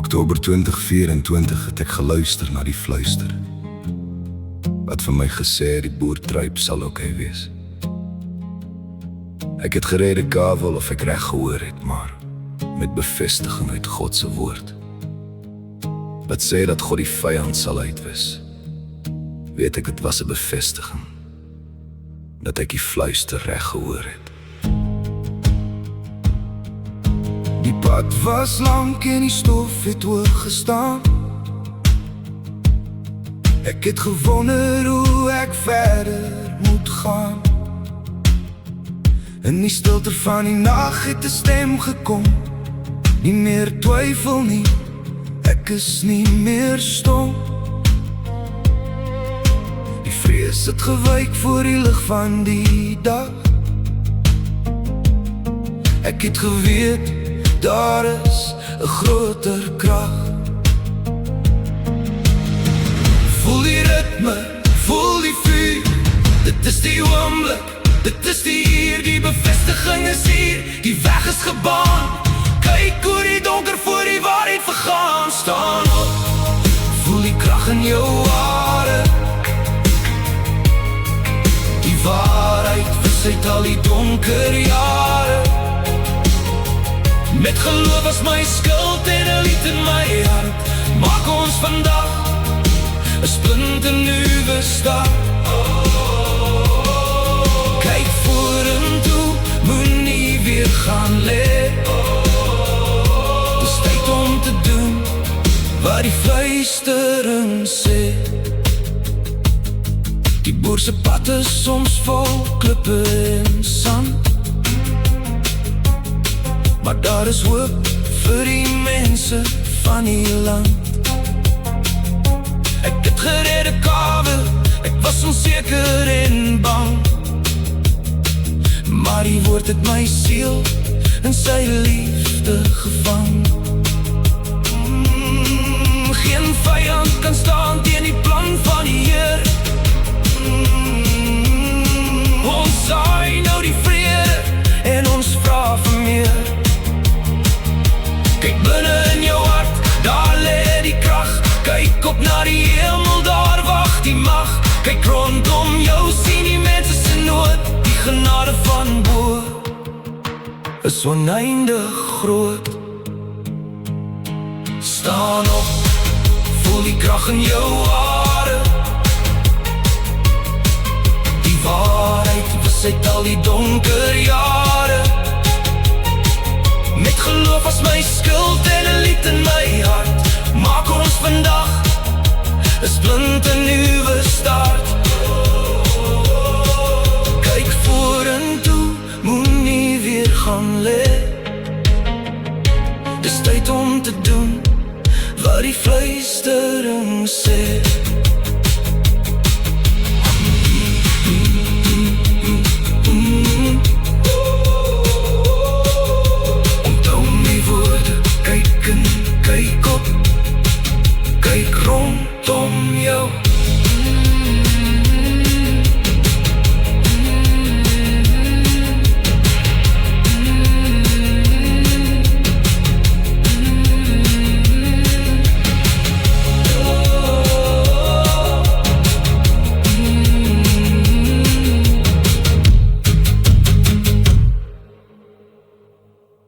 Oktober 2024 het ek geluister na die fluister wat vir my gesê die boertruip sal oké wees. Ek het gerede kavel of ek reg gehoor het, maar met bevestiging uit God se woord wat sê dat God die vyand sal uitwis, weet ek het was 'n bevestiging dat ek die fluister reg gehoor het. Die pad was lank en die stof het hoog gestaan. Ek het gewonder hoe ek verder moet gaan. In die stilte van die nag het 'n stem gekom. Nie meer twyfel nie, ek is nie meer stom. Die vrees het gewyk voor die lig van die dag. Ek het geweet daar is 'n groter krag. Voel die ritme, voel die vuur. Dit is die oomblik, dit is die hier. Die bevestiging is hier, die weg is gebaan. Kyk hoe die donker voor die waarheid vergaan. Staan op, voel die krag in jou hare. Die waarheid vis uit al die donker jare. Met geloof as my skuld en 'n lied in my hart, maak ons vandag 'n splinternuwe start. Kyk vorentoe, moenie weer gaan lê. Dis tyd om te doen wat die fluistering sê. Die boer se pad is soms vol klippe en sand, maar daar is hoop vir die mense van die land. Ek het gerede kavel, ek was onseker en bang, maar die woord het my siel in sy liefde gevang. Geen vyand kan staan teen die plan van die Heer. Ons saai nou die vrede en ons vra vir meer. Kyk binne in jou hart, daar lê die krag. Kyk op na die hemel, daar wag die mag. Kyk rondom jou, sien die mense se nood. Die genade van bo is oneindig groot. Staan op, voel die krag in jou hare. Die waarheid was uit al die donker jare. Met geloof as my skuld en 'n lied in my hart, maak ons vandag 'n splinternuwe start. Kyk vorentoe, moenie weer gaan lê. Dis tyd om te doen wat die fluistering sê.